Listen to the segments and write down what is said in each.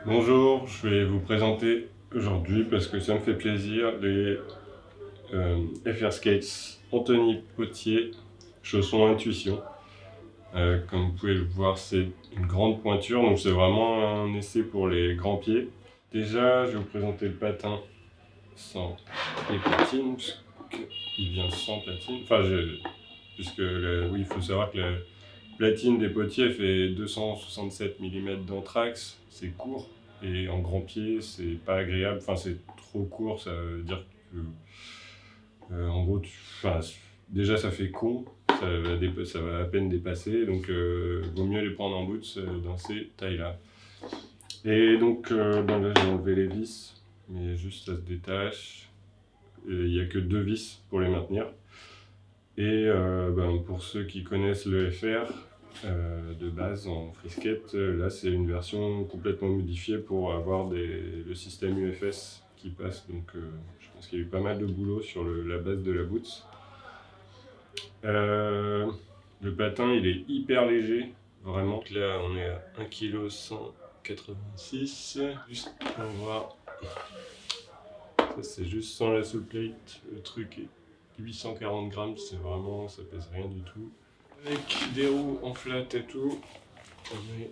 Bonjour, je vais vous présenter aujourd'hui, parce que ça me fait plaisir, les FR Skates Anthony Potier chaussons Intuition. Comme vous pouvez le voir, c'est une grande pointure, donc c'est vraiment un essai pour les grands pieds. Déjà, je vais vous présenter le patin sans les platines, puisqu'il vient sans platine. Oui, il faut savoir que la platine des Potier fait 267 mm d'anthrax, c'est court. Et en grand pied, c'est pas agréable, c'est trop court, ça veut dire que, en gros, déjà ça fait con, ça va à peine dépasser, donc vaut mieux les prendre en boots dans ces tailles-là. Et donc, là j'ai enlevé les vis, mais juste ça se détache. Il n'y a que 2 vis pour les maintenir. Et pour ceux qui connaissent le FR, de base en frisquette, là c'est une version complètement modifiée pour avoir le système UFS qui passe, donc je pense qu'il y a eu pas mal de boulot sur la base de la boots. Le patin il est hyper léger, vraiment. Là on est à 1,186 kg, juste pour voir, ça c'est juste sans la sole plate, le truc est 840 grammes, c'est vraiment, ça pèse rien du tout. Avec des roues en flat et tout, on est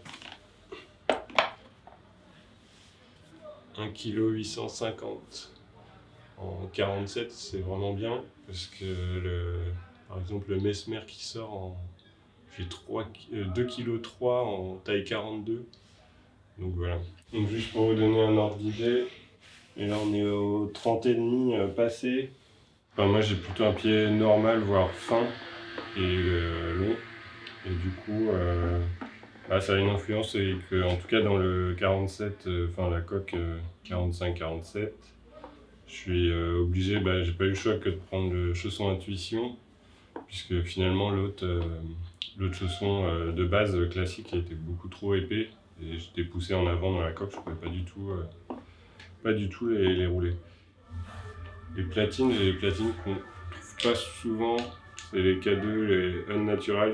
1,850 kg en 47, c'est vraiment bien, parce que par exemple le Mesmer qui sort fait 2,3 kg en taille 42, donc voilà. Donc juste pour vous donner un ordre d'idée, et là on est au 30,5 passé. Moi j'ai plutôt un pied normal, voire fin et long, et du coup ça a une influence, et que, en tout cas dans le 47, la coque 45-47, je suis obligé, j'ai pas eu le choix que de prendre le chausson Intuition, puisque finalement l'autre chausson de base classique était beaucoup trop épais, et j'étais poussé en avant dans la coque, je pouvais pas du tout les rouler. Les platines, j'ai des platines qu'on trouve pas souvent, c'est les K2, les Unnatural,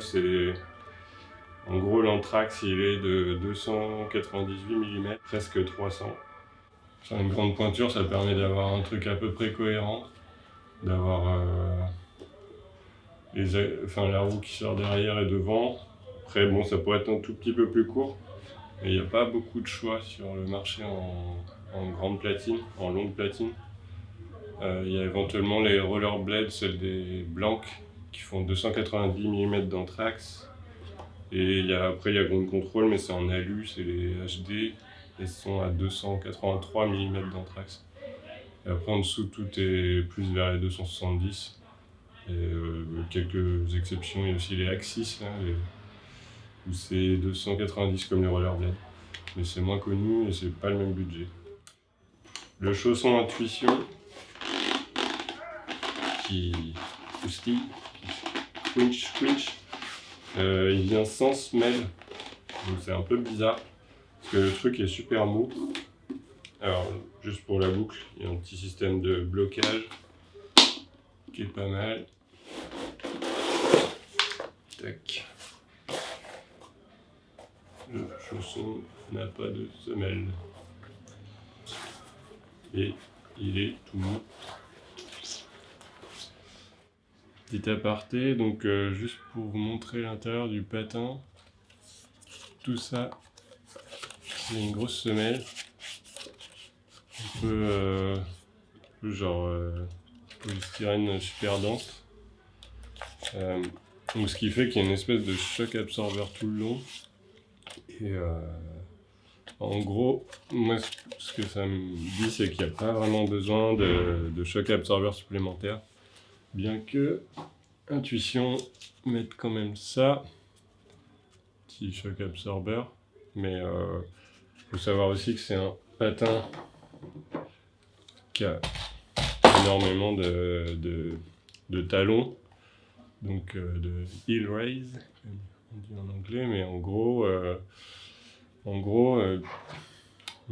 en gros, l'anthrax, il est de 298 mm, presque 300. C'est une grande pointure, ça permet d'avoir un truc à peu près cohérent, d'avoir la roue qui sort derrière et devant. Après, bon, ça pourrait être un tout petit peu plus court, mais il n'y a pas beaucoup de choix sur le marché en grande platine, en longue platine. Il y a éventuellement les rollerblades, celles des Blancs, qui font 290 mm d'anthrax. Et après, il y a Ground Control, mais c'est en alu, c'est les HD, et sont à 283 mm d'anthrax. Et après, en dessous, tout est plus vers les 270. Et quelques exceptions, il y a aussi les Axis, là, où c'est 290 comme les rollerblades. Mais c'est moins connu et c'est pas le même budget. Le chausson Intuition, qui croustille, qui squinch, il vient sans semelle, donc c'est un peu bizarre, parce que le truc est super mou. Alors, juste pour la boucle, il y a un petit système de blocage qui est pas mal. Tac. Le chausson n'a pas de semelle. Et il est tout mou. Petit aparté, donc juste pour vous montrer l'intérieur du patin, tout ça, c'est une grosse semelle. Un peu genre polystyrène super dense. Donc ce qui fait qu'il y a une espèce de choc absorbeur tout le long. Et en gros, moi ce que ça me dit, c'est qu'il n'y a pas vraiment besoin de choc absorbeur supplémentaire. Bien que Intuition mette quand même ça, petit choc absorbeur. Mais faut savoir aussi que c'est un patin qui a énormément de talons, donc de heel raise, on dit en anglais, mais en gros, on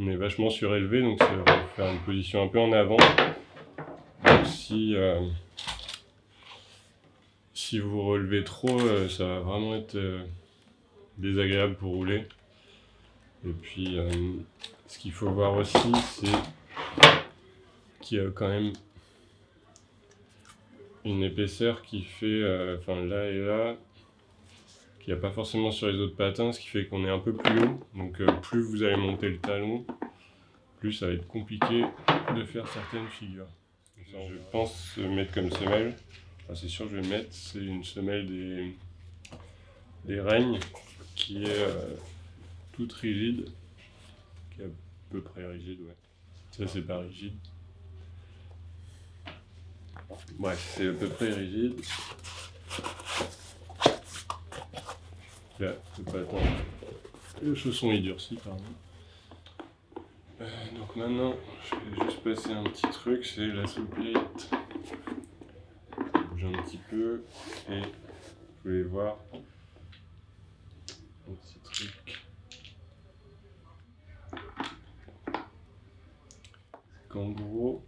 est vachement surélevé, donc ça va faire une position un peu en avant. Donc si vous relevez trop, ça va vraiment être désagréable pour rouler. Et puis, ce qu'il faut voir aussi, c'est qu'il y a quand même une épaisseur qui fait, là et là, qu'il n'y a pas forcément sur les autres patins, ce qui fait qu'on est un peu plus haut. Donc plus vous allez monter le talon, plus ça va être compliqué de faire certaines figures. Je pense mettre comme semelle, c'est sûr je vais mettre, c'est une semelle des Règnes qui est toute rigide, qui est à peu près rigide, ouais. Ça c'est pas rigide. Bref, c'est à peu près rigide. Là, le patin, le chausson est durci, pardon. Donc maintenant, je vais juste passer un petit truc, c'est la sole plate. Je bouge un petit peu et je voulais voir un petit truc. Qu'en gros,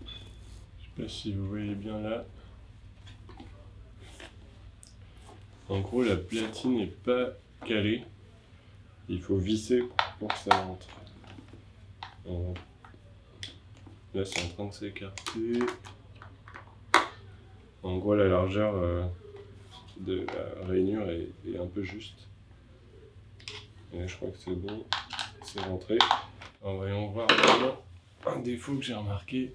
je sais pas si vous voyez bien là. En gros, la platine n'est pas calée. Il faut visser pour que ça rentre. Là, c'est en train de s'écarter. En gros, la largeur de la rainure est un peu juste. Et je crois que c'est bon, c'est rentré. Alors, voyons voir maintenant un défaut que j'ai remarqué.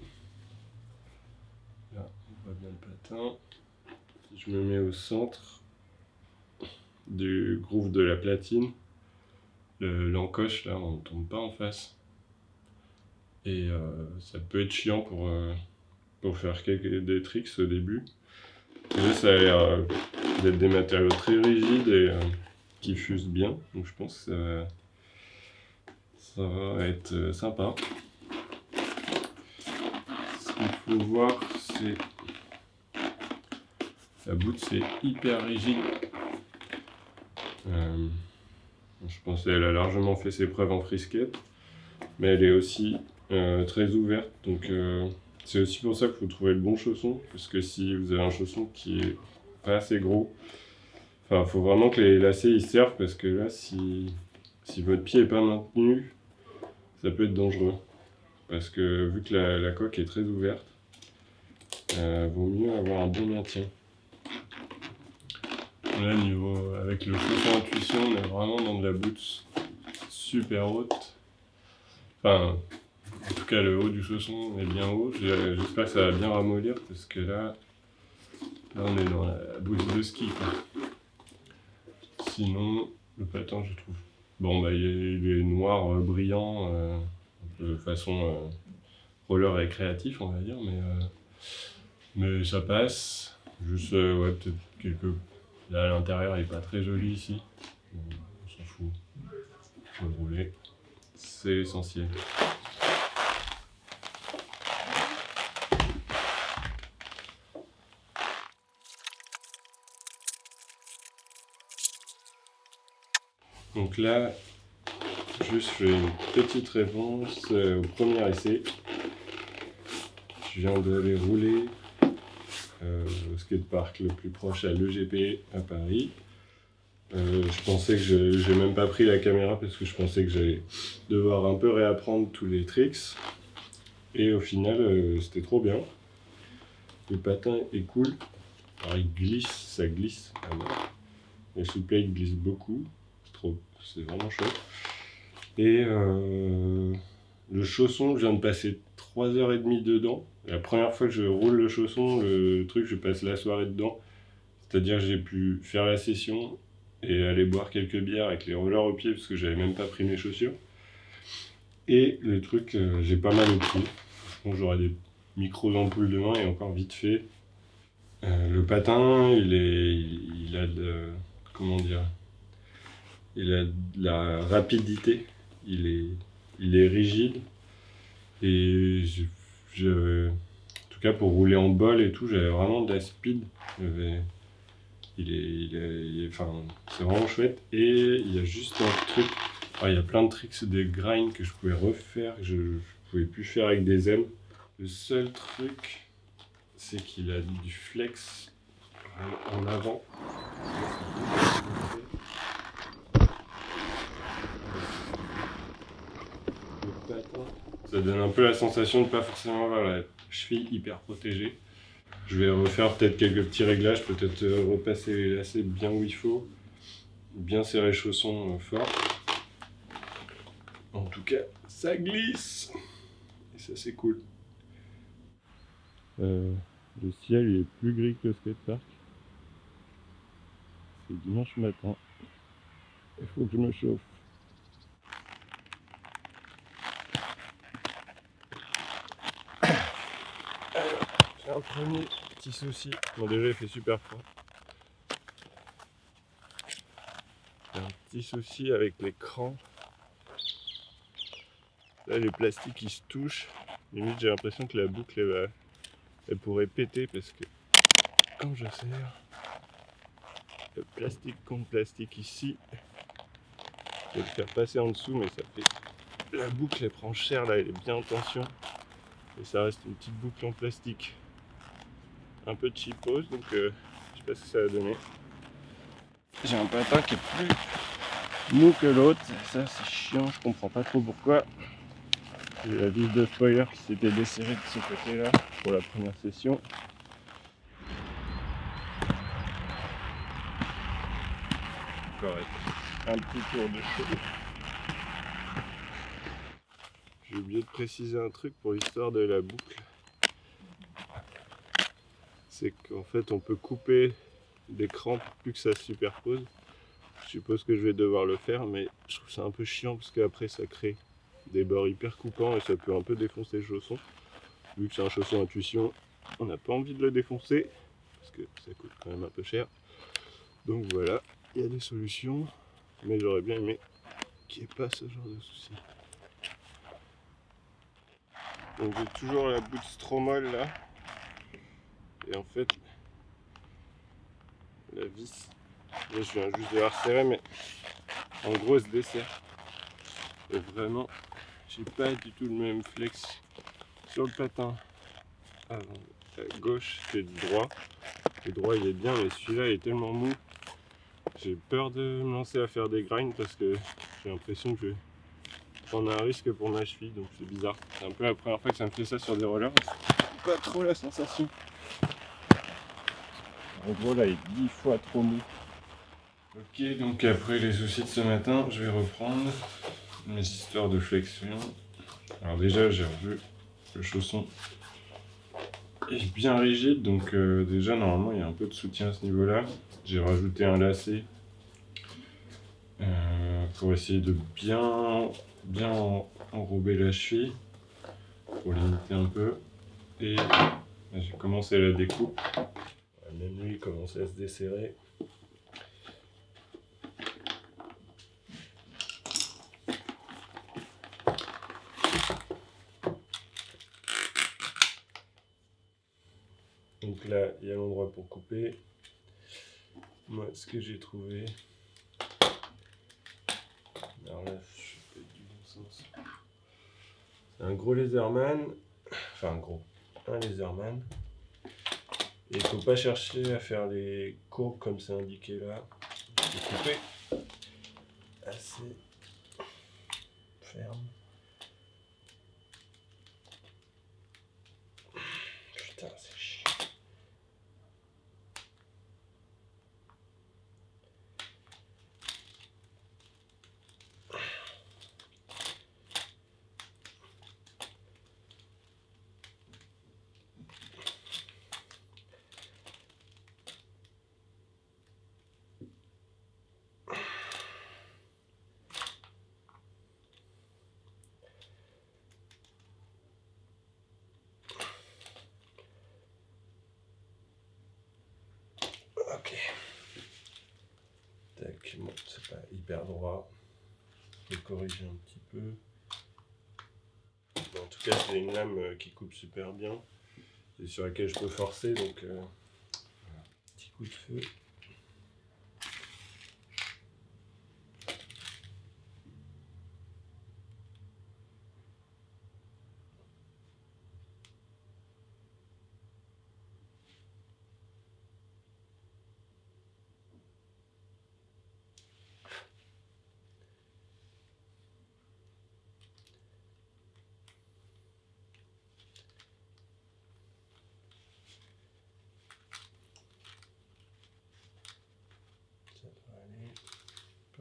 Là, on voit bien le patin. Si je me mets au centre du groove de la platine, l'encoche là, on ne tombe pas en face. Et ça peut être chiant pour faire des tricks au début. Et là, ça a l'air d'être des matériaux très rigides et qui fusent bien. Donc je pense que ça va être sympa. Ce qu'il faut voir, c'est la boot, c'est hyper rigide. Je pense qu'elle a largement fait ses preuves en frisket, mais elle est aussi très ouverte. Donc c'est aussi pour ça qu'il faut trouver le bon chausson, parce que si vous avez un chausson qui est pas assez gros, il faut vraiment que les lacets ils servent, parce que là, si votre pied n'est pas maintenu, ça peut être dangereux. Parce que vu que la coque est très ouverte, vaut mieux avoir un bon maintien. Là, avec le chausson intuition, on est vraiment dans de la boot super haute. En tout cas, le haut du chausson est bien haut. J'espère que ça va bien ramollir, parce que là on est dans la boot de ski, quoi. Sinon, le patin, je trouve. Bon, il est noir, brillant, de façon roller récréatif, on va dire, mais ça passe. Juste, peut-être quelques. Là, à l'intérieur, il n'est pas très joli ici. On s'en fout. Je vais rouler. C'est l'essentiel. Donc là, juste je fais une petite réponse au premier essai. Je viens d'aller rouler au skatepark le plus proche à l'EGP à Paris. Je pensais que j'ai même pas pris la caméra parce que je pensais que j'allais devoir un peu réapprendre tous les tricks. Et au final, c'était trop bien. Le patin est cool. Alors il glisse, ça glisse. Les sous-plates glissent beaucoup. C'est vraiment chouette. Et le chausson, je viens de passer 3h30 dedans. La première fois que je roule le chausson, le truc, je passe la soirée dedans. C'est-à-dire que j'ai pu faire la session et aller boire quelques bières avec les rollers au pied parce que j'avais même pas pris mes chaussures. Et le truc, j'ai pas mal au pied. Bon, j'aurai des micros-ampoules demain et encore vite fait. Le patin, il a de... Comment dire ? Il a de la rapidité. Il est rigide. Et en tout cas, pour rouler en bol et tout, j'avais vraiment de la speed. C'est vraiment chouette. Et il y a juste un truc. Il y a plein de tricks des grinds que je pouvais refaire, que je pouvais plus faire avec des ailes. Le seul truc, c'est qu'il a du flex en avant. Ça donne un peu la sensation de ne pas forcément avoir la cheville hyper protégée. Je vais refaire peut-être quelques petits réglages, peut-être repasser les lacets bien où il faut, bien serrer les chaussons fort. En tout cas, ça glisse et ça c'est cool. Le ciel il est plus gris que le skatepark. C'est dimanche matin. Il faut que je me chauffe. J'ai un premier petit souci. Bon, déjà il fait super froid. J'ai un petit souci avec les crans. Là les plastiques ils se touchent. Limite j'ai l'impression que la boucle elle pourrait péter parce que quand je serre, le plastique contre plastique ici, je vais le faire passer en dessous mais ça fait... La boucle elle prend cher là, elle est bien en tension. Et ça reste une petite boucle en plastique. Un peu cheapos, donc je sais pas ce que ça va donner. J'ai un patin qui est plus mou que l'autre, ça c'est chiant, je comprends pas trop pourquoi. J'ai la vis de spoiler qui s'était desserrée de ce côté là pour la première session. Correct. Un petit tour de cheveux. J'ai oublié de préciser un truc pour l'histoire de la boucle. C'est qu'en fait on peut couper des crampes plus que ça se superpose. Je suppose que je vais devoir le faire, mais je trouve ça un peu chiant parce qu'après ça crée des bords hyper coupants et ça peut un peu défoncer le chausson. Vu que c'est un chausson intuition, on n'a pas envie de le défoncer parce que ça coûte quand même un peu cher. Donc voilà, il y a des solutions, mais j'aurais bien aimé qu'il n'y ait pas ce genre de soucis. Donc j'ai toujours la boot Stromol là, et en fait la vis, là je viens juste de la resserrer, mais en gros elle se dessert. Et vraiment, j'ai pas du tout le même flex sur le patin avant à gauche que du droit. Le droit il est bien, mais celui-là il est tellement mou. J'ai peur de me lancer à faire des grinds parce que j'ai l'impression que je vais prendre un risque pour ma cheville, donc c'est bizarre. C'est un peu la première fois que ça me fait ça sur des rollers. Pas trop la sensation. En gros là il est 10 fois trop mou. Ok, donc après les soucis de ce matin, je vais reprendre mes histoires de flexion. Alors déjà j'ai revu le chausson est bien rigide, donc déjà normalement il y a un peu de soutien à ce niveau là. J'ai rajouté un lacet pour essayer de bien enrober la cheville pour limiter un peu. Et j'ai commencé la découpe. Même lui il commençait à se desserrer. Donc là, il y a l'endroit pour couper. Moi, ce que j'ai trouvé... Alors là, je fais du bon sens. C'est un gros Leatherman. Enfin, un Leatherman. Et il ne faut pas chercher à faire les courbes comme c'est indiqué là. Il faut couper assez ferme. Putain, c'est chiant. Ok. Tac, bon, c'est pas hyper droit. Je vais corriger un petit peu. Bon, en tout cas, c'est une lame qui coupe super bien. Et sur laquelle je peux forcer, donc voilà. Petit coup de feu.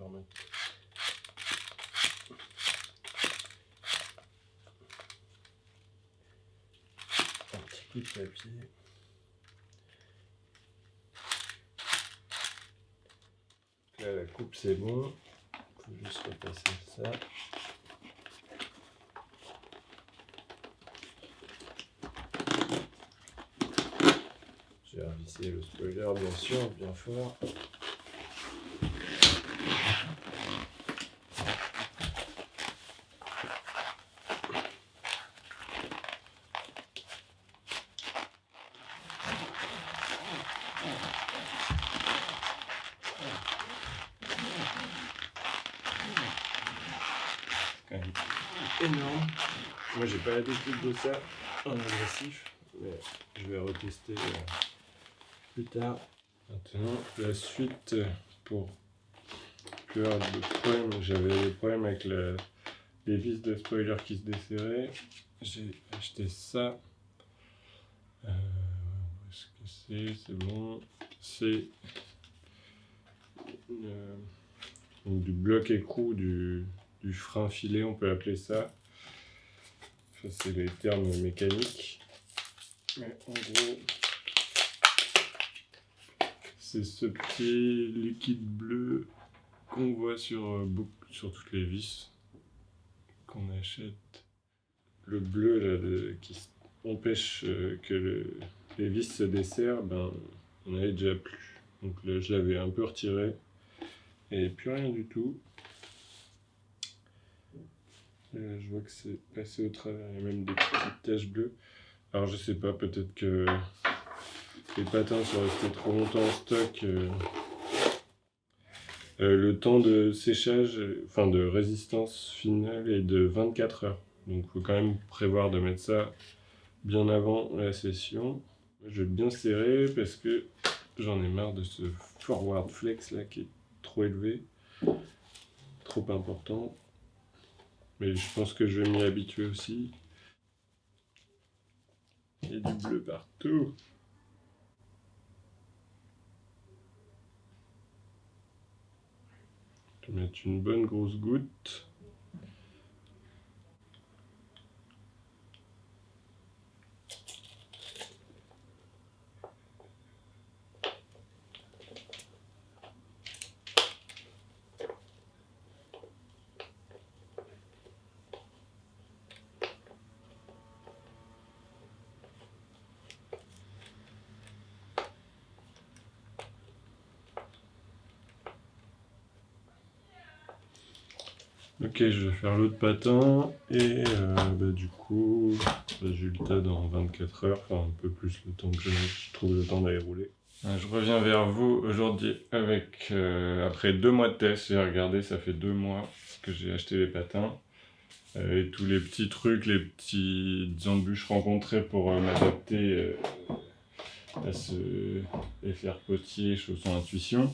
remettre. Un petit coup de papier. Là, la coupe c'est bon. Il faut juste repasser ça. J'ai revissé le spoiler bien sûr, bien fort. Quand même énorme. Moi j'ai pas l'habitude de ça en agressif, mais je vais retester plus tard. Maintenant la suite pour plus avoir de problème. J'avais des problèmes avec les vis de spoiler qui se desserraient. J'ai acheté ça. Où est-ce que c'est bon. C'est du bloc écrou du frein filé, on peut appeler ça. Ça c'est les termes mécaniques. Mais en gros, c'est ce petit liquide bleu qu'on voit sur toutes les vis qu'on achète. Le bleu là, qui empêche que les vis se desserrent, ben, on avait déjà plus. Donc là, je l'avais un peu retiré et plus rien du tout. Je vois que c'est passé au travers, il y a même des petites taches bleues. Alors je sais pas, peut-être que les patins sont restés trop longtemps en stock. Le temps de séchage, enfin de résistance finale est de 24 heures. Donc il faut quand même prévoir de mettre ça bien avant la session. Je vais bien serrer parce que j'en ai marre de ce forward flex là qui est trop élevé, trop important. Mais je pense que je vais m'y habituer aussi. Il y a du bleu partout. Je vais mettre une bonne grosse goutte. Ok, je vais faire l'autre patin et du coup, résultat dans 24 heures, enfin un peu plus le temps que je trouve le temps d'aller rouler. Je reviens vers vous aujourd'hui avec, après 2 mois de test, j'ai regardé, ça fait 2 mois que j'ai acheté les patins. Et tous les petits trucs, les petites embûches rencontrées pour m'adapter à ce FR Potier Chausson Intuition.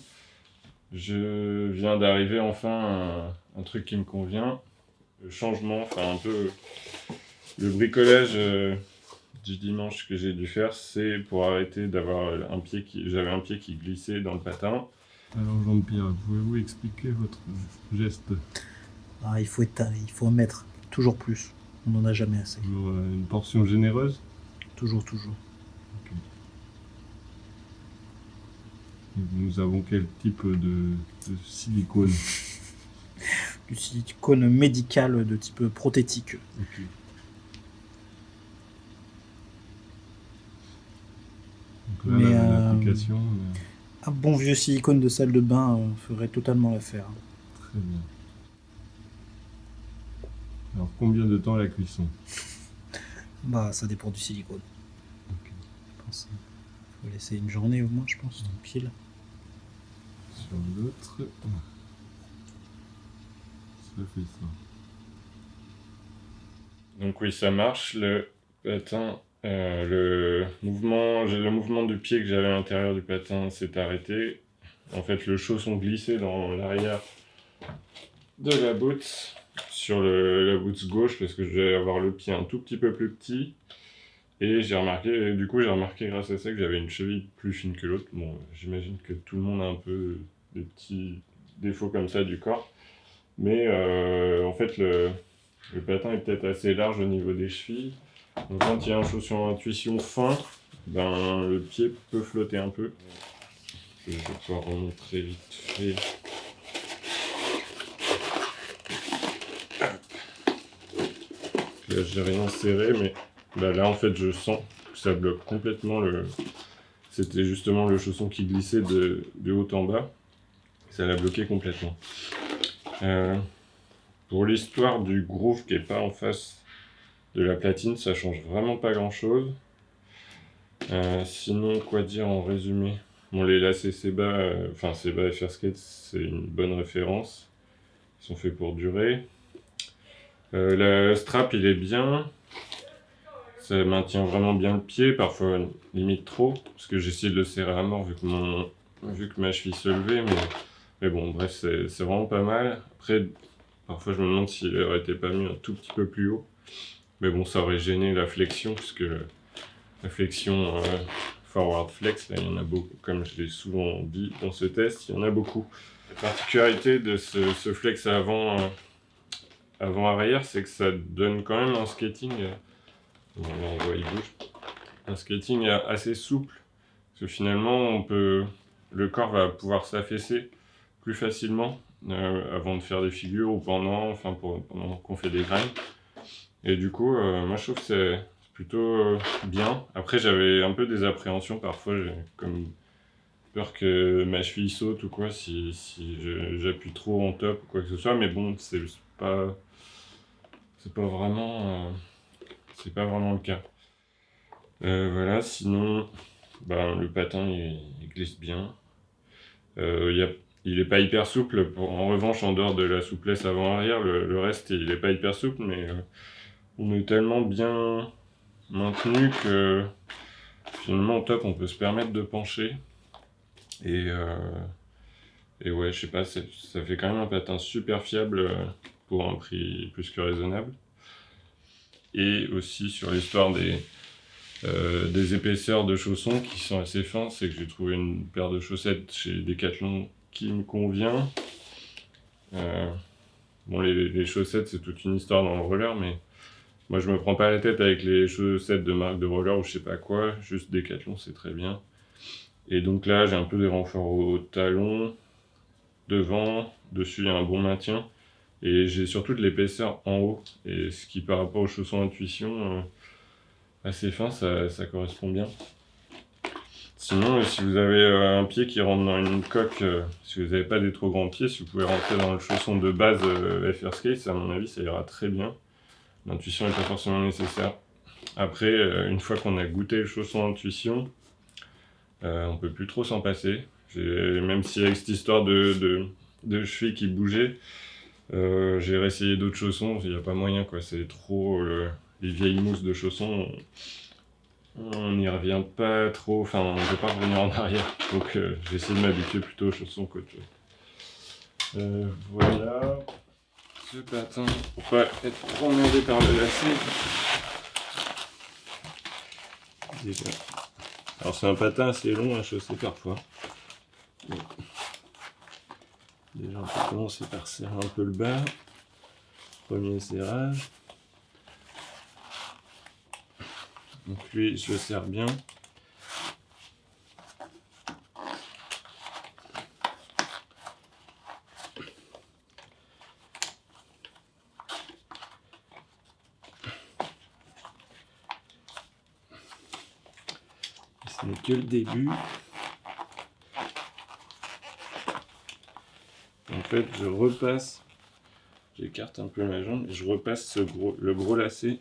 Je viens d'arriver enfin à un truc qui me convient. Le changement, enfin un peu le bricolage du dimanche que j'ai dû faire, c'est pour arrêter d'avoir un pied j'avais un pied qui glissait dans le patin. Alors Jean-Pierre, pouvez-vous expliquer votre geste? Il faut en mettre toujours plus. On n'en a jamais assez. Toujours une portion généreuse? Toujours. Okay. Nous avons quel type de silicone? Du silicone médical de type prothétique. Ok. Donc là, l'application... Un bon vieux silicone de salle de bain ferait totalement l'affaire. Très bien. Alors, combien de temps la cuisson? Ça dépend du silicone. Ok. Je pense qu'il faut laisser une journée au moins, je pense, pile. Sur l'autre, ça fait ça. Donc oui, ça marche. Le patin, le mouvement du pied que j'avais à l'intérieur du patin s'est arrêté. En fait, le chausson glissait dans l'arrière de la boot, sur la boot gauche, parce que je devais avoir le pied un tout petit peu plus petit. Et j'ai remarqué grâce à ça que j'avais une cheville plus fine que l'autre. Bon, j'imagine que tout le monde a un peu des petits défauts comme ça du corps. Mais en fait, le patin est peut-être assez large au niveau des chevilles. Donc quand il y a un chausson intuition fin, ben, le pied peut flotter un peu. Je vais pouvoir remontrer vite fait. Là, j'ai rien serré, mais là en fait je sens que ça bloque complètement le... C'était justement le chausson qui glissait de haut en bas. Ça l'a bloqué complètement. Pour l'histoire du groove qui est pas en face de la platine, ça change vraiment pas grand chose. Sinon, quoi dire en résumé? Bon, les lacets Seba, Seba FR Skate, c'est une bonne référence. Ils sont faits pour durer. Le strap, il est bien. Ça maintient vraiment bien le pied, parfois limite trop, parce que j'essaie de le serrer à mort vu que ma cheville se levait, mais bon, bref, c'est vraiment pas mal. Après, parfois je me demande s'il aurait été pas mis un tout petit peu plus haut, mais bon, ça aurait gêné la flexion, puisque la flexion forward flex, là, il y en a beaucoup, comme je l'ai souvent dit dans ce test, il y en a beaucoup. La particularité de ce flex avant-arrière, c'est que ça donne quand même un skating... Bon, là, on voit, il bouge. Un skating assez souple, parce que finalement, le corps va pouvoir s'affaisser plus facilement avant de faire des figures ou pendant qu'on fait des grinds. Et du coup, moi je trouve que c'est plutôt bien. Après, j'avais un peu des appréhensions parfois, j'ai comme peur que ma cheville saute ou quoi si j'appuie trop en top ou quoi que ce soit, mais bon, c'est pas vraiment le cas. Voilà, sinon, le patin il glisse bien. Il est pas hyper souple. En revanche, en dehors de la souplesse avant-arrière, le reste il est pas hyper souple, mais on est tellement bien maintenu que finalement au top on peut se permettre de pencher. Et ouais, je sais pas, ça fait quand même un patin super fiable pour un prix plus que raisonnable. Et aussi sur l'histoire des épaisseurs de chaussons qui sont assez fins, c'est que j'ai trouvé une paire de chaussettes chez Decathlon qui me convient. Bon, les chaussettes c'est toute une histoire dans le roller, mais moi je me prends pas la tête avec les chaussettes de marque de roller ou je sais pas quoi, juste Decathlon c'est très bien. Et donc là j'ai un peu des renforts au talon, devant, dessus il y a un bon maintien. Et j'ai surtout de l'épaisseur en haut, et ce qui par rapport aux chaussons intuition assez fin, ça correspond bien. Sinon, si vous avez un pied qui rentre dans une coque, si vous n'avez pas des trop grands pieds, si vous pouvez rentrer dans le chausson de base FR Skate, à mon avis ça ira très bien. L'intuition n'est pas forcément nécessaire. Après, une fois qu'on a goûté le chausson intuition, on peut plus trop s'en passer. Même si avec cette histoire de cheville qui bougeait, j'ai réessayé d'autres chaussons, il n'y a pas moyen quoi, c'est trop les vieilles mousses de chaussons, on n'y revient pas trop, enfin on ne peut pas revenir en arrière, donc j'ai essayé de m'habituer plutôt aux chaussons qu'autre chose. Voilà, ce patin, pour pas être trop emmerdé par le lacet. Déjà. Alors c'est un patin assez long à chausser parfois. Bon. Déjà on peut commencer par serrer un peu le bas. Premier serrage. Donc lui je le serre bien. Ce n'est que le début. En fait, je repasse, j'écarte un peu ma jambe et je repasse le gros lacet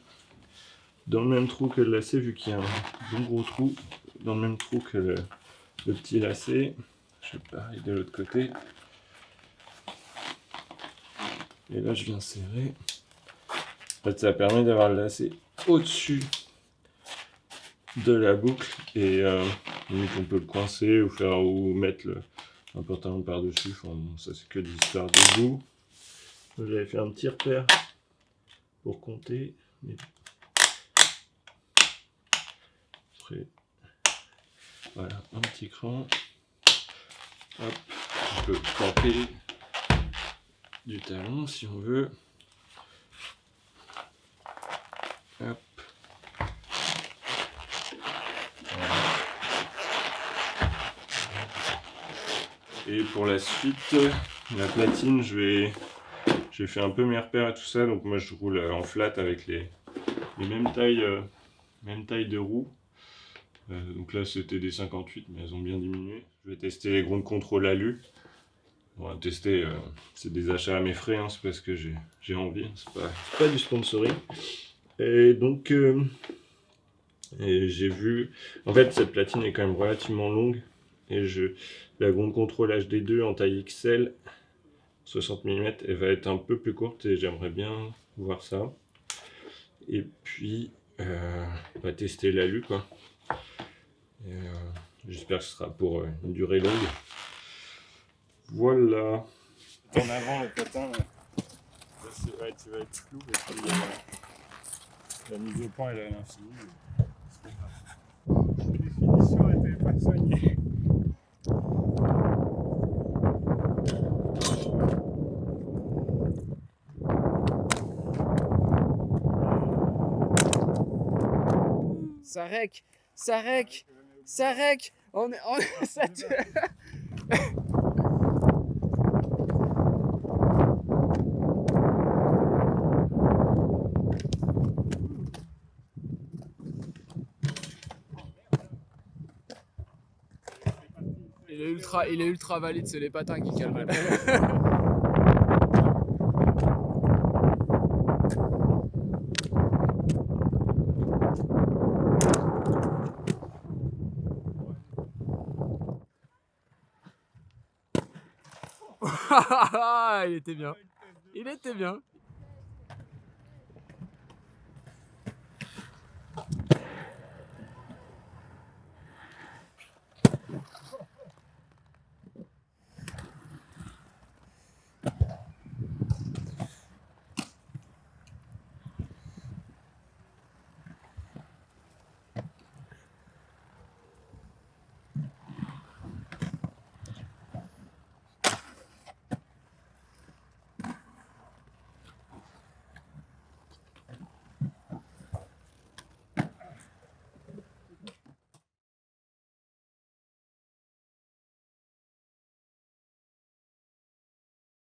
dans le même trou que le lacet, vu qu'il y a un bon gros trou dans le même trou que le petit lacet. Je fais pareil de l'autre côté. Et là, je viens serrer. En fait, ça permet d'avoir le lacet au-dessus de la boucle et on peut le coincer ou mettre un pantalon par-dessus. Enfin, bon, ça c'est que des histoires de goût. J'avais fait un petit repère pour compter. Mais... Après, voilà, un petit cran. Hop, on peut camper du talon si on veut. Hop. Voilà. Et pour la suite, la platine, j'ai fait un peu mes repères et tout ça, donc moi je roule en flat avec les mêmes tailles de roues. Donc là c'était des 58, mais elles ont bien diminué. Je vais tester les ground control alu. On va tester, c'est des achats à mes frais, hein, c'est parce que j'ai envie, c'est pas du sponsoring. Et donc, j'ai vu, en fait cette platine est quand même relativement longue, et la ground control HD2 en taille XL, 60 mm, elle va être un peu plus courte, et j'aimerais bien voir ça. Et puis, on va tester l'alu, quoi. J'espère que ce sera pour une durée longue. Voilà. En avant le patin, là, tu vas être flou, et puis la mise au point elle est à l'infini. Les finitions n'étaient pas soignées. Ça rec, ça rec, ça rec. Ça il est ultra valide, c'est les patins qui calment. Il était bien. Il était bien.